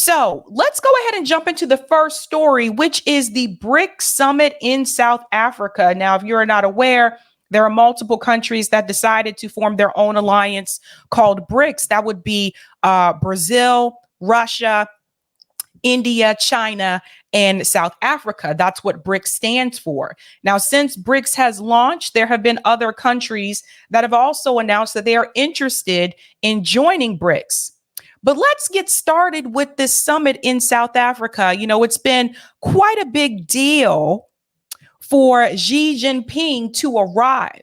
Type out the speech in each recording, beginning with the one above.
So let's go ahead and jump into the first story, which is the BRICS summit in South Africa. Now, if you're not aware, there are multiple countries that decided to form their own alliance called BRICS. That would be Brazil, Russia, India, China, and South Africa. That's what BRICS stands for. Now, since BRICS has launched, there have been other countries that have also announced that they are interested in joining BRICS. But let's get started with this summit in South Africa. You know, it's been quite a big deal for Xi Jinping to arrive.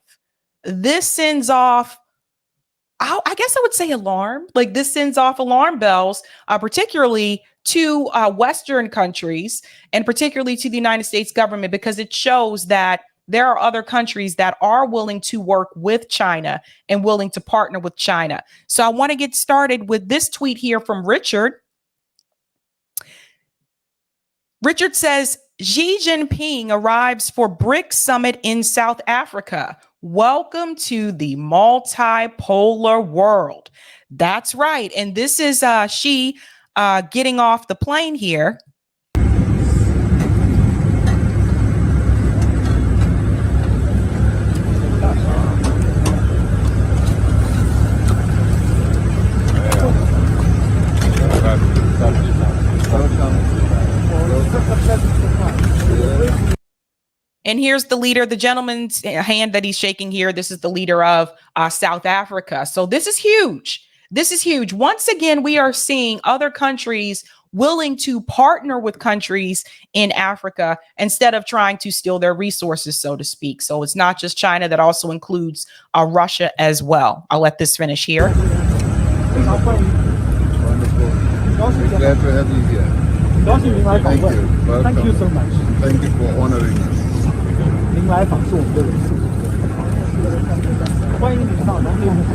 This sends off, I guess I would say alarm. Like this sends off alarm bells, particularly to Western countries and particularly to the United States government, because it shows that there are other countries that are willing to work with China and willing to partner with China. So I want to get started with this tweet here from Richard. Richard says, Xi Jinping arrives for BRICS summit in South Africa. Welcome to the multipolar world. That's right. And this is Xi getting off the plane here. And here's the leader, the gentleman's hand that he's shaking here. This is the leader of South Africa. So this is huge. This is huge. Once again, we are seeing other countries willing to partner with countries in Africa instead of trying to steal their resources, so to speak. So it's not just China, that also includes Russia as well. I'll let this finish here. Wonderful. Glad to have you here. Thank you. Welcome. Thank you so much. Thank you for honoring us. 您来访是我们的荣幸，欢迎您到南非舞台。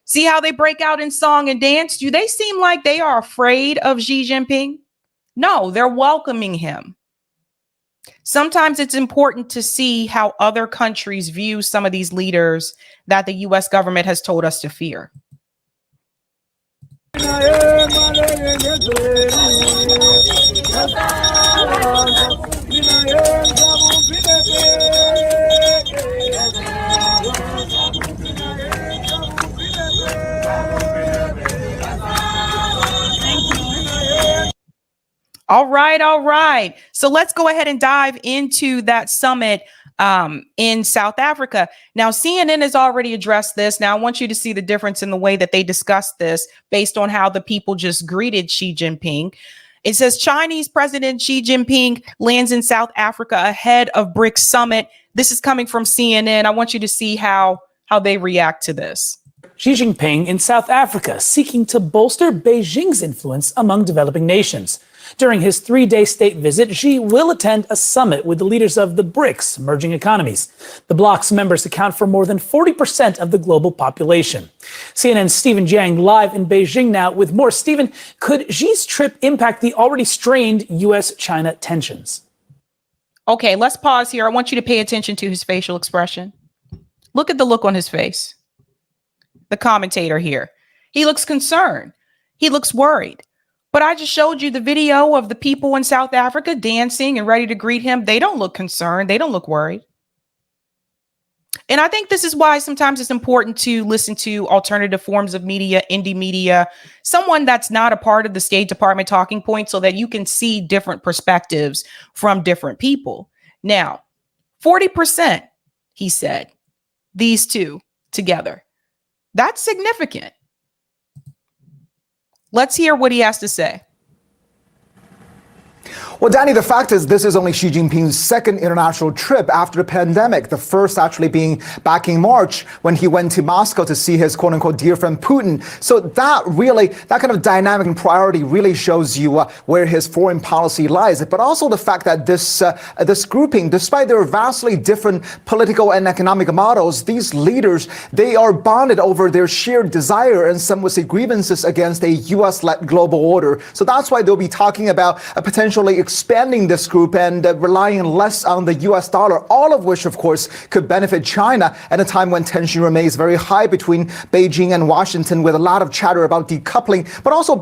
See how they break out in song and dance? Do they seem like they are afraid of Xi Jinping? No, they're welcoming him. Sometimes it's important to see how other countries view some of these leaders that the U.S. government has told us to fear. All right. All right. So let's go ahead and dive into that summit in South Africa. Now, CNN has already addressed this. Now, I want you to see the difference in the way that they discussed this based on how the people just greeted Xi Jinping. It says Chinese President Xi Jinping lands in South Africa ahead of BRICS summit. This is coming from CNN. I want you to see how they react to this. Xi Jinping in South Africa seeking to bolster Beijing's influence among developing nations. During his 3-day state visit, Xi will attend a summit with the leaders of the BRICS, emerging economies. The bloc's members account for more than 40% of the global population. CNN's Stephen Jiang live in Beijing now with more. Stephen, could Xi's trip impact the already strained U.S.-China tensions? Okay, let's pause here. I want you to pay attention to his facial expression. Look at the look on his face. The commentator here. He looks concerned. He looks worried. But I just showed you the video of the people in South Africa dancing and ready to greet him. They don't look concerned. They don't look worried. And I think this is why sometimes it's important to listen to alternative forms of media, indie media, someone that's not a part of the State Department talking point, so that you can see different perspectives from different people. Now, 40%, he said, these two together. That's significant. Let's hear what he has to say. Well, Danny, the fact is this is only Xi Jinping's second international trip after the pandemic, the first actually being back in March when he went to Moscow to see his quote-unquote dear friend Putin. So that kind of dynamic and priority really shows you where his foreign policy lies. But also the fact that this grouping, despite their vastly different political and economic models, these leaders, they are bonded over their shared desire and some would say grievances against a U.S.-led global order. So that's why they'll be talking about potentially expanding this group and relying less on the U.S. dollar, all of which, of course, could benefit China at a time when tension remains very high between Beijing and Washington, with a lot of chatter about decoupling, but also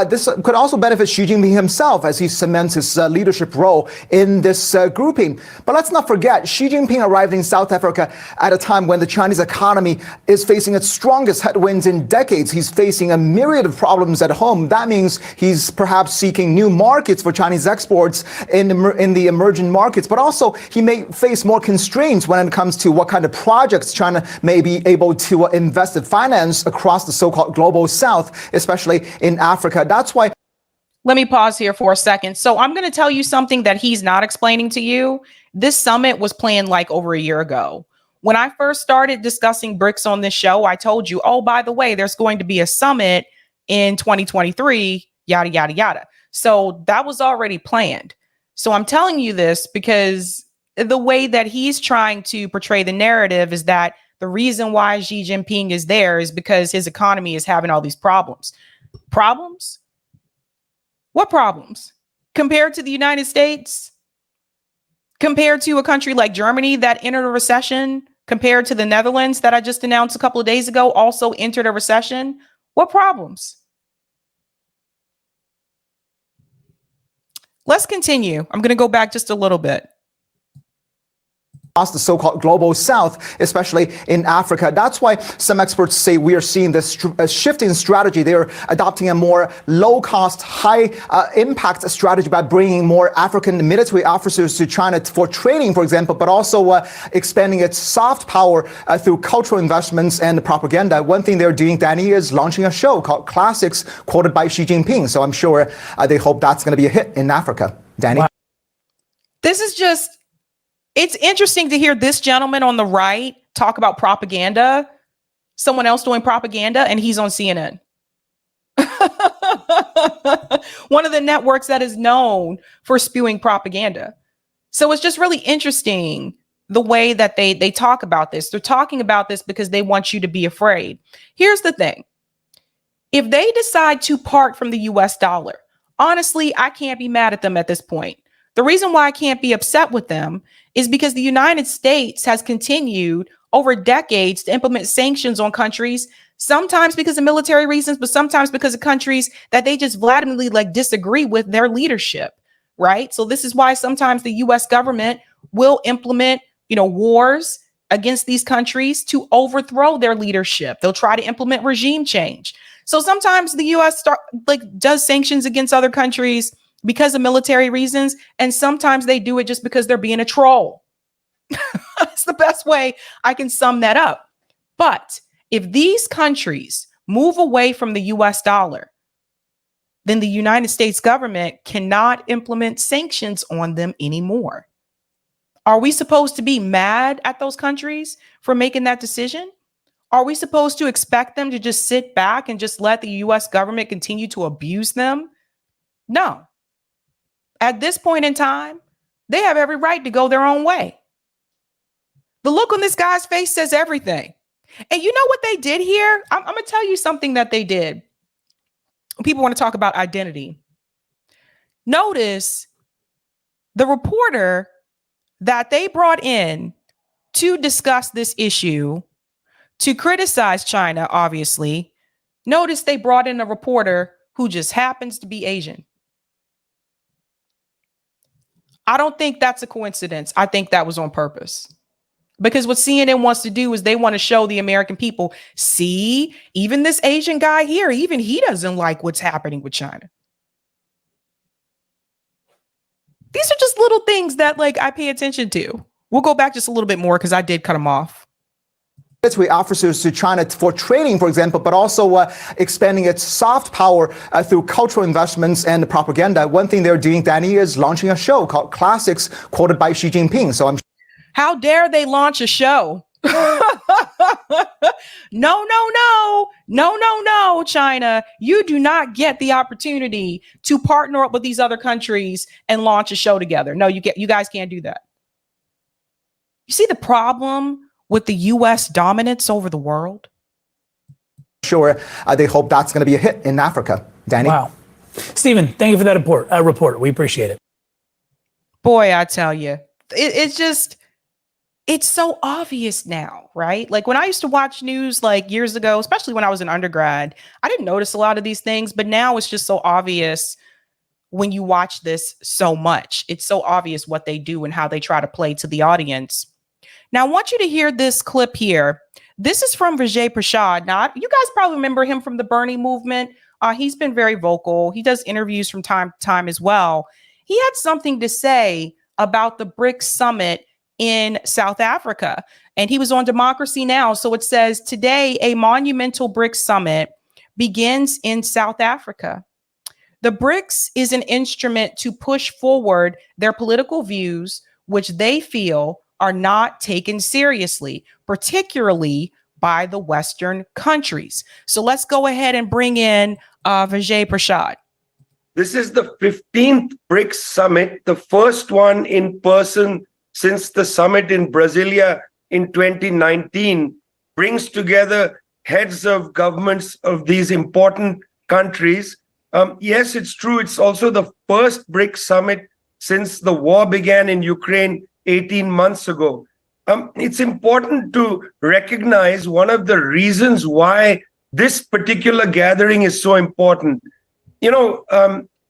this could also benefit Xi Jinping himself as he cements his leadership role in this grouping. But let's not forget, Xi Jinping arrived in South Africa at a time when the Chinese economy is facing its strongest headwinds in decades. He's facing a myriad of problems at home. That means he's perhaps seeking new markets for Chinese exports in the emerging markets, but also he may face more constraints when it comes to what kind of projects China may be able to invest and finance across the so-called global south, especially in Africa. That's why. Let me pause here for a second. So I'm going to tell you something that he's not explaining to you. This summit was planned like over a year ago. When I first started discussing BRICS on this show, I told you, oh, by the way, there's going to be a summit in 2023, yada, yada, yada. So that was already planned. So I'm telling you this because the way that he's trying to portray the narrative is that the reason why Xi Jinping is there is because his economy is having all these problems. Problems? What problems? Compared to the United States? Compared to a country like Germany that entered a recession? Compared to the Netherlands that I just announced a couple of days ago also entered a recession? What problems? Let's continue. I'm going to go back just a little bit. Across the so-called global south, especially in Africa. That's why some experts say we are seeing this shift in strategy. They're adopting a more low-cost, high-impact strategy by bringing more African military officers to China for training, for example, but also expanding its soft power through cultural investments and propaganda. One thing they're doing, Danny, is launching a show called Classics, quoted by Xi Jinping. So I'm sure they hope that's going to be a hit in Africa. Danny? Wow. This is just... It's interesting to hear this gentleman on the right talk about propaganda, someone else doing propaganda, and he's on CNN. One of the networks that is known for spewing propaganda. So it's just really interesting the way that they talk about this. They're talking about this because they want you to be afraid. Here's the thing. If they decide to part from the US dollar, honestly, I can't be mad at them at this point. The reason why I can't be upset with them is because the United States has continued over decades to implement sanctions on countries, sometimes because of military reasons, but sometimes because of countries that they just blatantly disagree with their leadership, right? So this is why sometimes the US government will implement, wars against these countries to overthrow their leadership. They'll try to implement regime change. So sometimes the US does sanctions against other countries because of military reasons, and sometimes they do it just because they're being a troll. That's the best way I can sum that up. But if these countries move away from the US dollar, then the United States government cannot implement sanctions on them anymore. Are we supposed to be mad at those countries for making that decision? Are we supposed to expect them to just sit back and just let the US government continue to abuse them? No. At this point in time, they have every right to go their own way. The look on this guy's face says everything. And you know what they did here? I'm going to tell you something that they did. People want to talk about identity. Notice the reporter that they brought in to discuss this issue, to criticize China, obviously. Notice they brought in a reporter who just happens to be Asian. I don't think that's a coincidence. I think that was on purpose. Because what CNN wants to do is they want to show the American people, see, even this Asian guy here, even he doesn't like what's happening with China. These are just little things that I pay attention to. We'll go back just a little bit more because I did cut them off. military officers to China for training, for example, but also expanding its soft power through cultural investments and propaganda. One thing they're doing, Danny, is launching a show called Classics, quoted by Xi Jinping. So I'm How dare they launch a show? No, China. You do not get the opportunity to partner up with these other countries and launch a show together. No, you guys can't do that. You see the problem with the US dominance over the world? sure they hope that's going to be a hit in Africa. Danny? Wow. Stephen, thank you for that report. We appreciate it. Boy, I tell you, it's so obvious now, right? Like when I used to watch news like years ago, especially when I was an undergrad, I didn't notice a lot of these things, but now it's just so obvious when you watch this so much. It's so obvious what they do and how they try to play to the audience. Now, I want you to hear this clip here. This is from Vijay Prashad. Now, you guys probably remember him from the Bernie movement. He's been very vocal. He does interviews from time to time as well. He had something to say about the BRICS summit in South Africa, and he was on Democracy Now! So it says, today, a monumental BRICS summit begins in South Africa. The BRICS is an instrument to push forward their political views, which they feel are not taken seriously, particularly by the Western countries. So let's go ahead and bring in Vijay Prashad. This is the 15th BRICS summit, the first one in person since the summit in Brasilia in 2019, brings together heads of governments of these important countries. Yes, it's true. It's also the first BRICS summit since the war began in Ukraine 18 months ago. It's important to recognize one of the reasons why this particular gathering is so important. You know,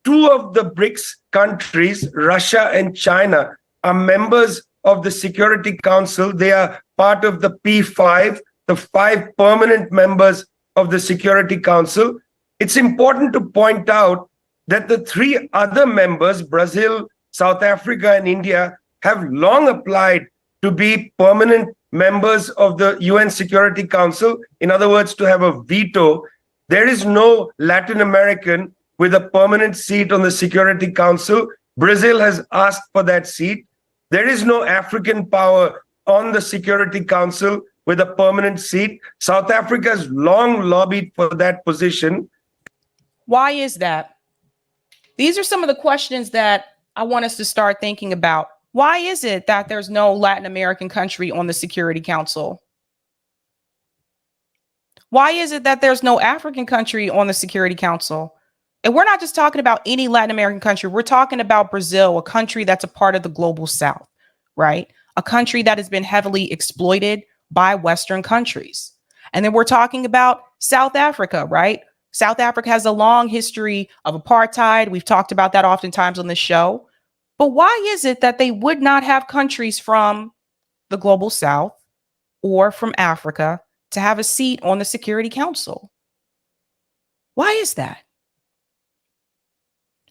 two of the BRICS countries, Russia and China, are members of the Security Council. They are part of the P5, the 5 permanent members of the Security Council. It's important to point out that the 3 other members, Brazil, South Africa, and India, have long applied to be permanent members of the UN Security Council. In other words, to have a veto. There is no Latin American with a permanent seat on the Security Council. Brazil has asked for that seat. There is no African power on the Security Council with a permanent seat. South Africa has long lobbied for that position. Why is that? These are some of the questions that I want us to start thinking about. Why is it that there's no Latin American country on the Security Council? Why is it that there's no African country on the Security Council? And we're not just talking about any Latin American country. We're talking about Brazil, a country that's a part of the global South, right? A country that has been heavily exploited by Western countries. And then we're talking about South Africa, right? South Africa has a long history of apartheid. We've talked about that oftentimes on the show. But why is it that they would not have countries from the global South or from Africa to have a seat on the Security Council? Why is that?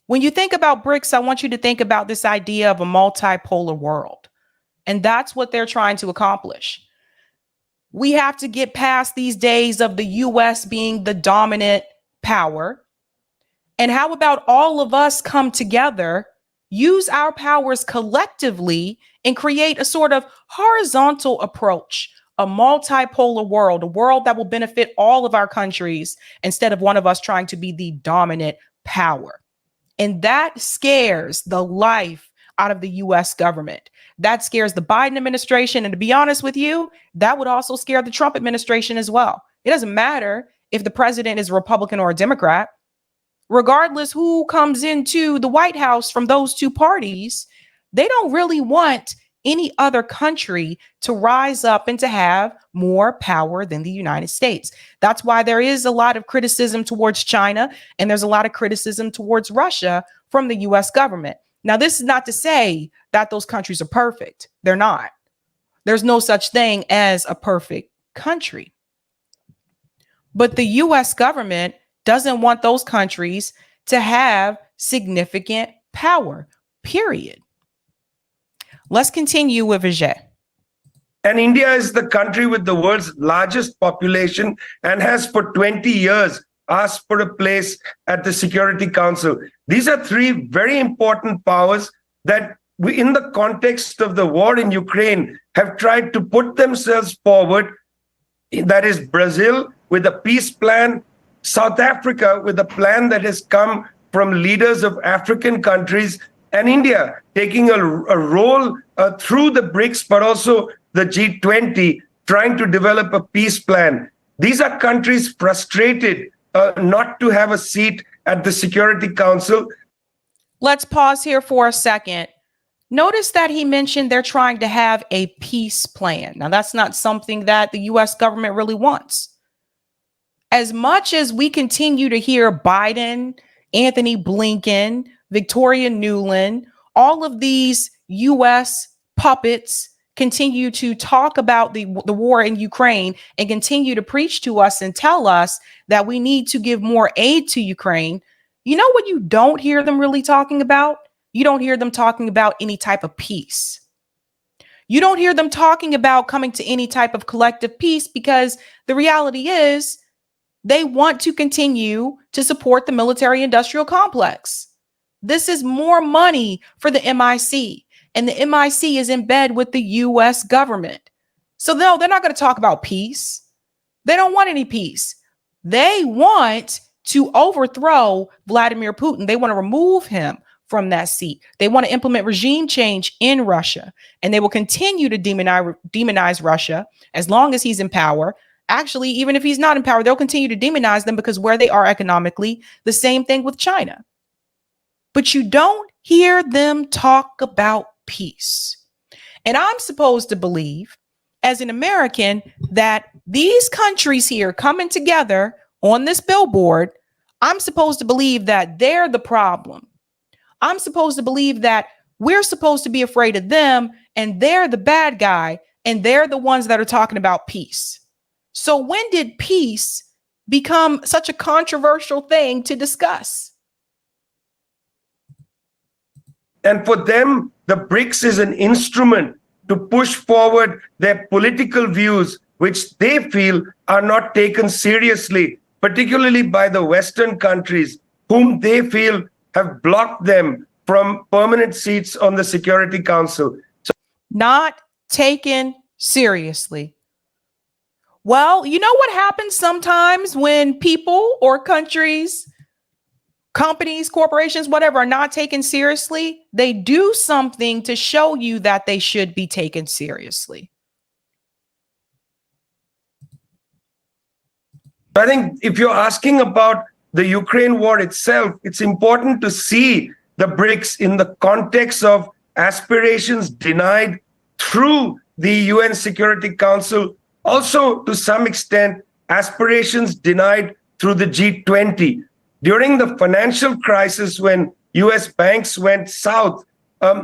When you think about BRICS, I want you to think about this idea of a multipolar world. And that's what they're trying to accomplish. We have to get past these days of the US being the dominant power. And how about all of us come together, use our powers collectively, and create a sort of horizontal approach, a multipolar world, a world that will benefit all of our countries instead of one of us trying to be the dominant power. And that scares the life out of the US government. That scares the Biden administration. And to be honest with you, that would also scare the Trump administration as well. It doesn't matter if the president is a Republican or a Democrat. Regardless who comes into the White House from those two parties, they don't really want any other country to rise up and to have more power than the United States. That's why there is a lot of criticism towards China, and there's a lot of criticism towards Russia from the US government. Now, this is not to say that those countries are perfect. They're not. There's no such thing as a perfect country. But the US government doesn't want those countries to have significant power, period. Let's continue with Vijay. And India is the country with the world's largest population and has for 20 years asked for a place at the Security Council. These are three very important powers that we, in the context of the war in Ukraine, have tried to put themselves forward. That is Brazil with a peace plan, South Africa with a plan that has come from leaders of African countries, and India taking a role through the BRICS, but also the G20, trying to develop a peace plan. These are countries frustrated not to have a seat at the Security Council. Let's pause here for a second. Notice that he mentioned they're trying to have a peace plan. Now, that's not something that the U.S. government really wants. As much as we continue to hear Biden, Anthony Blinken, Victoria Nuland, all of these U.S. puppets continue to talk about the war in Ukraine and continue to preach to us and tell us that we need to give more aid to Ukraine. You know what you don't hear them really talking about? You don't hear them talking about any type of peace. You don't hear them talking about coming to any type of collective peace, because the reality is they want to continue to support the military industrial complex. This is more money for the MIC, and the MIC is in bed with the US government. So no, they're not going to talk about peace. They don't want any peace. They want to overthrow Vladimir Putin. They want to remove him from that seat. They want to implement regime change in Russia, and they will continue to demonize Russia as long as he's in power. Actually, even if he's not in power, they'll continue to demonize them because where they are economically, the same thing with China. But you don't hear them talk about peace. And I'm supposed to believe, as an American, that these countries here coming together on this billboard, I'm supposed to believe that they're the problem. I'm supposed to believe that we're supposed to be afraid of them and they're the bad guy and they're the ones that are talking about peace. So when did peace become such a controversial thing to discuss? And for them, the BRICS is an instrument to push forward their political views, which they feel are not taken seriously, particularly by the Western countries, whom they feel have blocked them from permanent seats on the Security Council. So, not taken seriously. Well, you know what happens sometimes when people or countries, companies, corporations, whatever, are not taken seriously? They do something to show you that they should be taken seriously. I think if you're asking about the Ukraine war itself, it's important to see the BRICS in the context of aspirations denied through the UN Security Council, also to some extent aspirations denied through the G20. During the financial crisis, when US banks went south,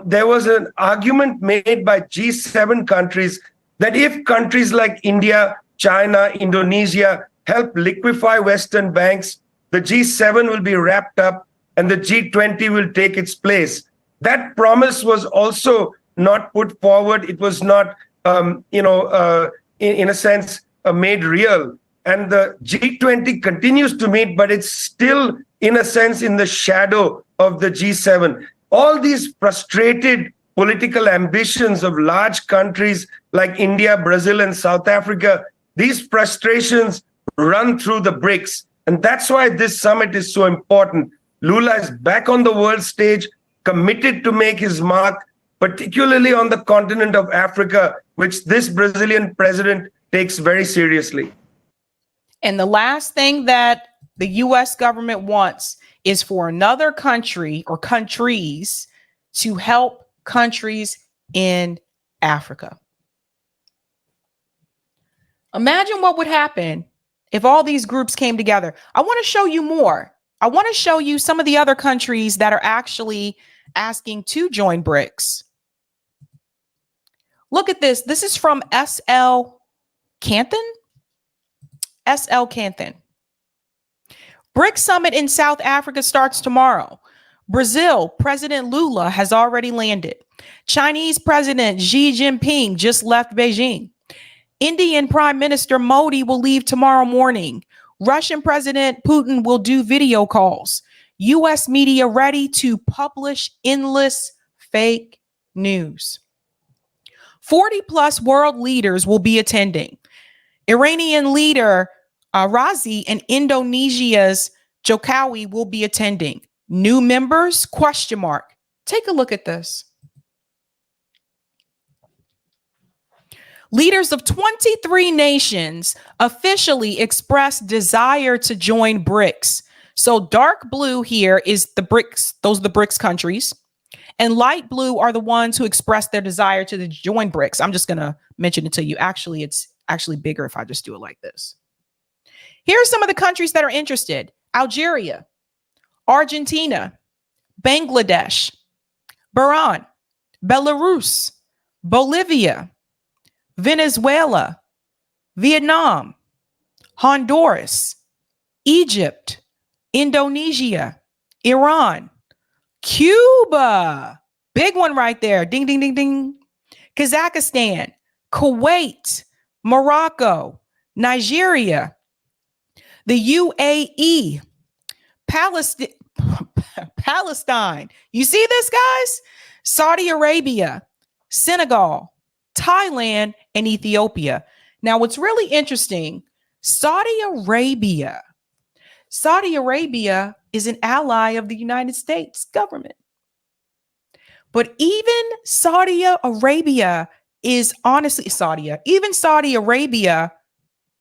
there was an argument made by G7 countries that if countries like India, China, Indonesia help liquefy Western banks, the G7 will be wrapped up and the G20 will take its place. That promise was also not put forward. It was not, in a sense, made real. And the G20 continues to meet, but it's still, in a sense, in the shadow of the G7. All these frustrated political ambitions of large countries like India, Brazil, and South Africa, these frustrations run through the BRICS. And that's why this summit is so important. Lula is back on the world stage, committed to make his mark, particularly on the continent of Africa, which this Brazilian president takes very seriously. And the last thing that the US government wants is for another country or countries to help countries in Africa. Imagine what would happen if all these groups came together. I want to show you more. I want to show you some of the other countries that are actually asking to join BRICS. Look at this. This is from S.L. Canton. S.L. Canton. BRICS summit in South Africa starts tomorrow. Brazil, President Lula has already landed. Chinese President Xi Jinping just left Beijing. Indian Prime Minister Modi will leave tomorrow morning. Russian President Putin will do video calls. U.S. media ready to publish endless fake news. 40 plus world leaders will be attending. Iranian leader Razi and Indonesia's Jokowi will be attending. New members? Question mark. Take a look at this. Leaders of 23 nations officially expressed desire to join BRICS. So dark blue here is the BRICS. Those are the BRICS countries. And light blue are the ones who expressed their desire to join BRICS. I'm just going to mention it to you. Actually, it's actually bigger if I just do it like this. Here are some of the countries that are interested. Algeria, Argentina, Bangladesh, Bahrain, Belarus, Bolivia, Venezuela, Vietnam, Honduras, Egypt, Indonesia, Iran, Cuba, big one right there, ding, ding, ding, ding, Kazakhstan, Kuwait, Morocco, Nigeria, the UAE, Palestine. You see this, guys? Saudi Arabia, Senegal, Thailand, and Ethiopia. Now, what's really interesting, Saudi Arabia is an ally of the United States government. But even Saudi Arabia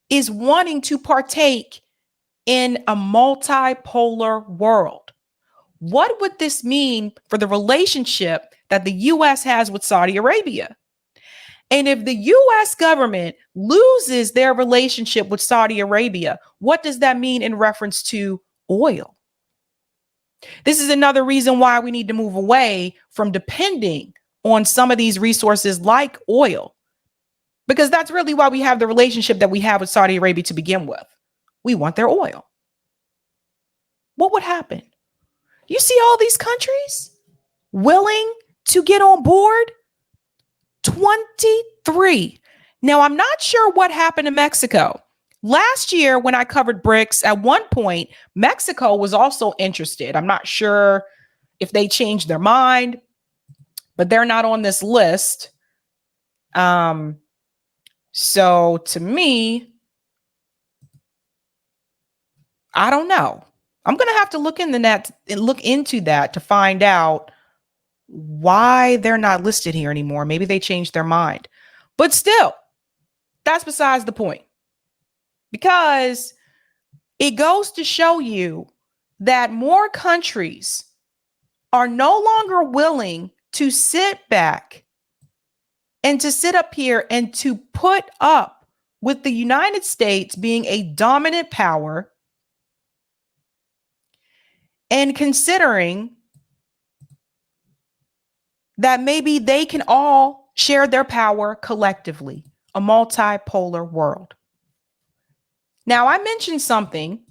is wanting to partake in a multipolar world. What would this mean for the relationship that the U.S. has with Saudi Arabia? And if the U.S. government loses their relationship with Saudi Arabia, what does that mean in reference to oil? This is another reason why we need to move away from depending on some of these resources like oil, because that's really why we have the relationship that we have with Saudi Arabia to begin with. We want their oil. What would happen? You see all these countries willing to get on board? 23. Now, I'm not sure what happened to Mexico. Last year, when I covered BRICS, at one point, Mexico was also interested. I'm not sure if they changed their mind, but they're not on this list. So to me, I don't know. I'm going to have to look into that to find out why they're not listed here anymore. Maybe they changed their mind. But still, that's besides the point. Because it goes to show you that more countries are no longer willing to sit back and to sit up here and to put up with the United States being a dominant power and considering that maybe they can all share their power collectively, a multipolar world. Now, I mentioned something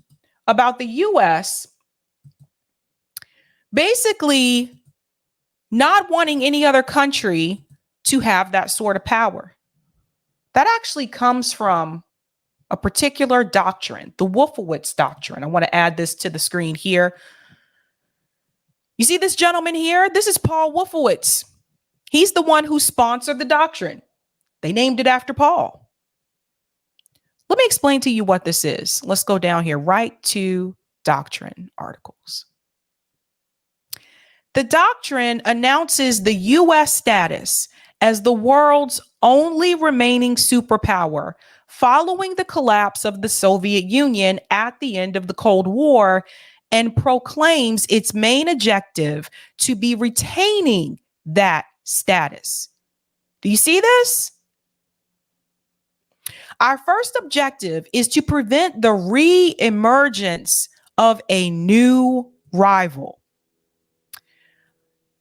about the U.S. basically not wanting any other country to have that sort of power. That actually comes from a particular doctrine, the Wolfowitz doctrine. I want to add this to the screen here. You see this gentleman here? This is Paul Wolfowitz. He's the one who sponsored the doctrine. They named it after Paul. Let me explain to you what this is. Let's go down here, right to doctrine articles. The doctrine announces the U.S. status as the world's only remaining superpower following the collapse of the Soviet Union at the end of the Cold War, and proclaims its main objective to be retaining that status. Do you see this? Our first objective is to prevent the re-emergence of a new rival,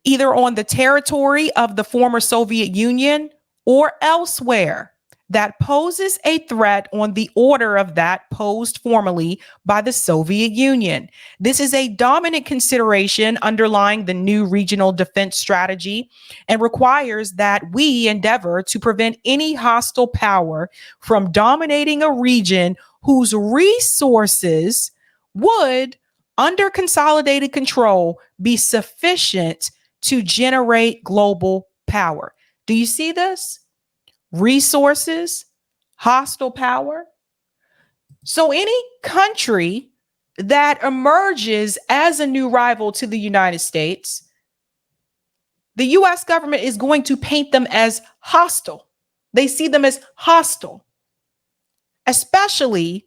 either on the territory of the former Soviet Union or elsewhere, that poses a threat on the order of that posed formally by the Soviet Union. This is a dominant consideration underlying the new regional defense strategy and requires that we endeavor to prevent any hostile power from dominating a region whose resources would, under consolidated control, be sufficient to generate global power. Do you see this? Resources, hostile power. So any country that emerges as a new rival to the United States, the US government is going to paint them as hostile. They see them as hostile, especially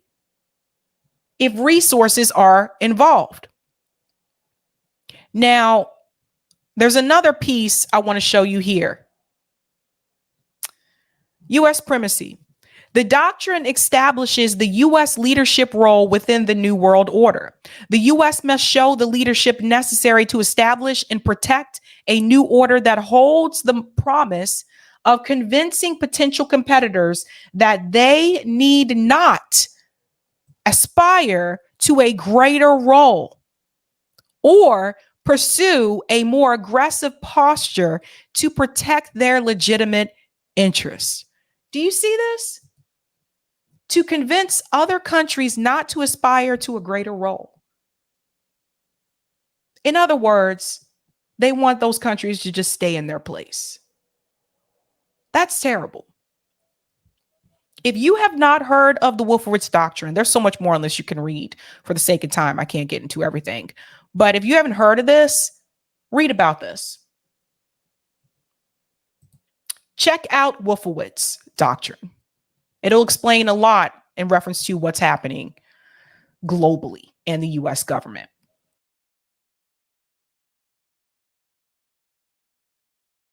if resources are involved. Now, there's another piece I want to show you here. U.S. primacy. The doctrine establishes the U.S. leadership role within the New World Order. The U.S. must show the leadership necessary to establish and protect a new order that holds the promise of convincing potential competitors that they need not aspire to a greater role or pursue a more aggressive posture to protect their legitimate interests. Do you see this? To convince other countries not to aspire to a greater role. In other words, they want those countries to just stay in their place. That's terrible. If you have not heard of the Wolfowitz doctrine, there's so much more on this you can read. For the sake of time, I can't get into everything. But if you haven't heard of this, read about this. Check out Wolfowitz doctrine. It'll explain a lot in reference to what's happening globally in the US government.